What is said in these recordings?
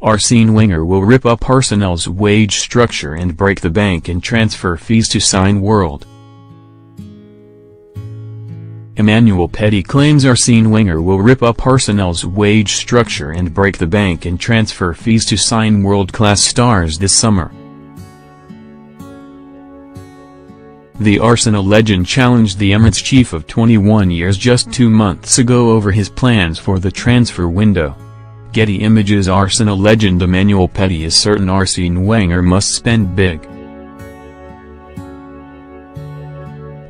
Arsene Wenger will rip up Arsenal's wage structure and break the bank in transfer fees to sign world. Emmanuel Petit claims Arsene Wenger will rip up Arsenal's wage structure and break the bank in transfer fees to sign world-class stars this summer. The Arsenal legend challenged the Emirates chief of 21 years just 2 months ago over his plans for the transfer window. Getty Images Arsenal legend Emmanuel Petit is certain Arsene Wenger must spend big.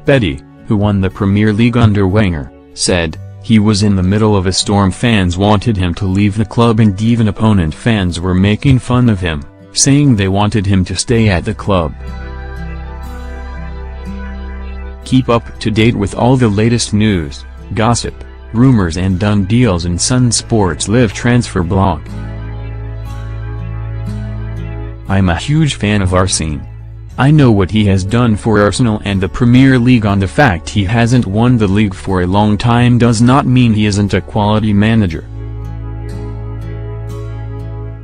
Petit, who won the Premier League under Wenger, said, "He was in the middle of a storm. Fans wanted him to leave the club and even opponent fans were making fun of him, saying they wanted him to stay at the club." Keep up to date with all the latest news, gossip, rumors and done deals in Sun Sports Live transfer blog. I'm a huge fan of Arsene. I know what he has done for Arsenal and the Premier League. On the fact he hasn't won the league for a long time does not mean he isn't a quality manager.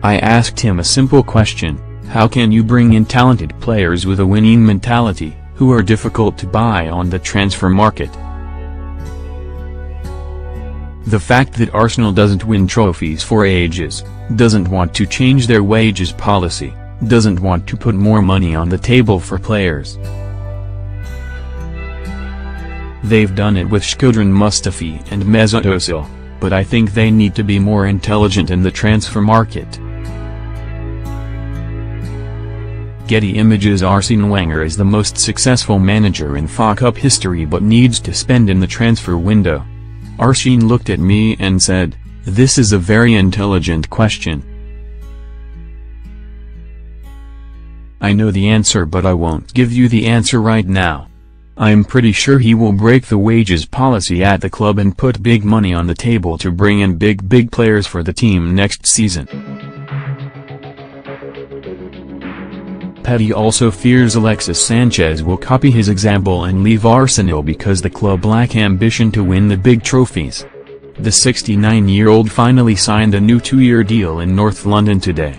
I asked him a simple question: how can you bring in talented players with a winning mentality, who are difficult to buy on the transfer market? The fact that Arsenal doesn't win trophies for ages, doesn't want to change their wages policy, doesn't want to put more money on the table for players. They've done it with Shkodran Mustafi and Mesut Ozil, but I think they need to be more intelligent in the transfer market. Getty Images Arsene Wenger is the most successful manager in FA Cup history but needs to spend in the transfer window. Arsene looked at me and said, "This is a very intelligent question. I know the answer but I won't give you the answer right now. I'm pretty sure he will break the wages policy at the club and put big money on the table to bring in big players for the team next season." Petit also fears Alexis Sanchez will copy his example and leave Arsenal because the club lack ambition to win the big trophies. The 69-year-old finally signed a new 2-year deal in North London today.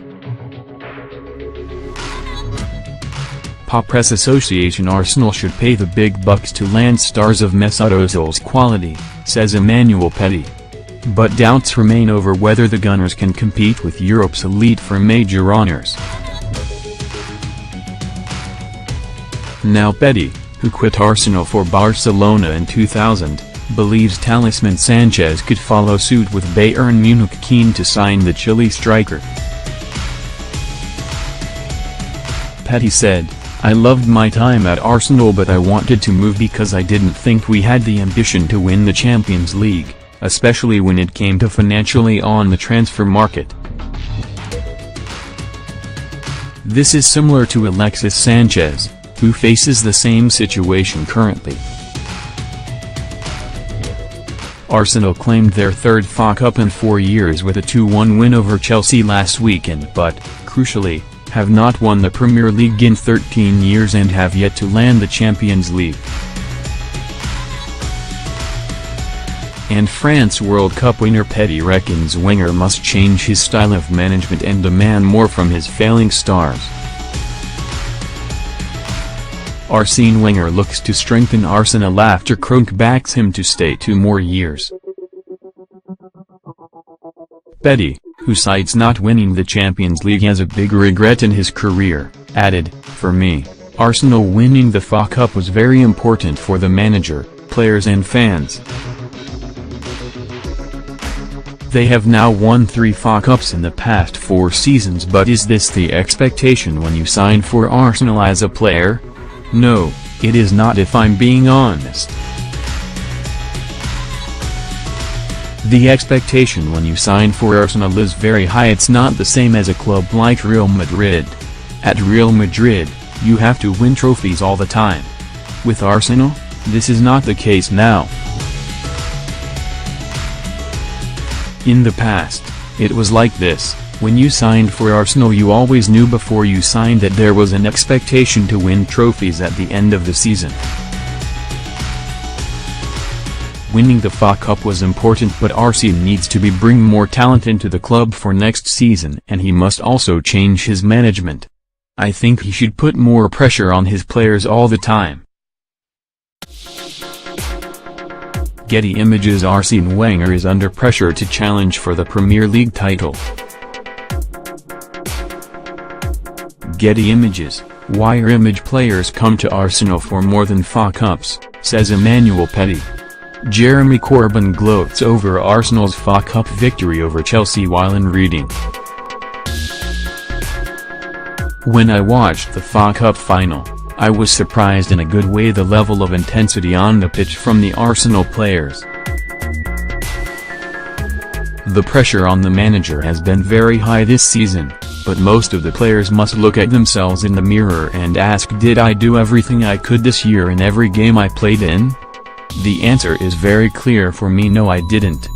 Pop Press Association Arsenal should pay the big bucks to land stars of Mesut Ozil's quality, says Emmanuel Petit. But doubts remain over whether the Gunners can compete with Europe's elite for major honours. Now Petit, who quit Arsenal for Barcelona in 2000, believes talisman Sanchez could follow suit with Bayern Munich keen to sign the Chile striker. Petit said, "I loved my time at Arsenal but I wanted to move because I didn't think we had the ambition to win the Champions League, especially when it came to financially on the transfer market." This is similar to Alexis Sanchez, who faces the same situation currently. Arsenal claimed their third FA Cup in 4 years with a 2-1 win over Chelsea last weekend but, crucially, have not won the Premier League in 13 years and have yet to land the Champions League. And France World Cup winner Petit reckons Wenger must change his style of management and demand more from his failing stars. Arsene Wenger looks to strengthen Arsenal after Kroenke backs him to stay 2 more years. Petit, who cites not winning the Champions League as a big regret in his career, added, "For me, Arsenal winning the FA Cup was very important for the manager, players and fans. They have now won 3 FA Cups in the past 4 seasons, but is this the expectation when you sign for Arsenal as a player? No, it is not if I'm being honest. The expectation when you sign for Arsenal is very high. It's not the same as a club like Real Madrid. At Real Madrid, you have to win trophies all the time. With Arsenal, this is not the case now. In the past, it was like this. When you signed for Arsenal you always knew before you signed that there was an expectation to win trophies at the end of the season. Winning the FA Cup was important, but Arsene needs to bring more talent into the club for next season, and he must also change his management. I think he should put more pressure on his players all the time. Getty Images: Arsene Wenger is under pressure to challenge for the Premier League title. Getty Images: Why are image players come to Arsenal for more than FA Cups, says Emmanuel Petit. Jeremy Corbyn gloats over Arsenal's FA Cup victory over Chelsea while in reading. When I watched the FA Cup final, I was surprised in a good way the level of intensity on the pitch from the Arsenal players. The pressure on the manager has been very high this season, but most of the players must look at themselves in the mirror and ask, did I do everything I could this year in every game I played in? The answer is very clear for me: no, I didn't.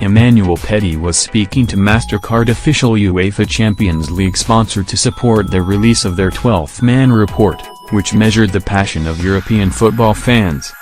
Emmanuel Petit was speaking to MasterCard, official UEFA Champions League sponsor, to support the release of their 12th Man report, which measured the passion of European football fans.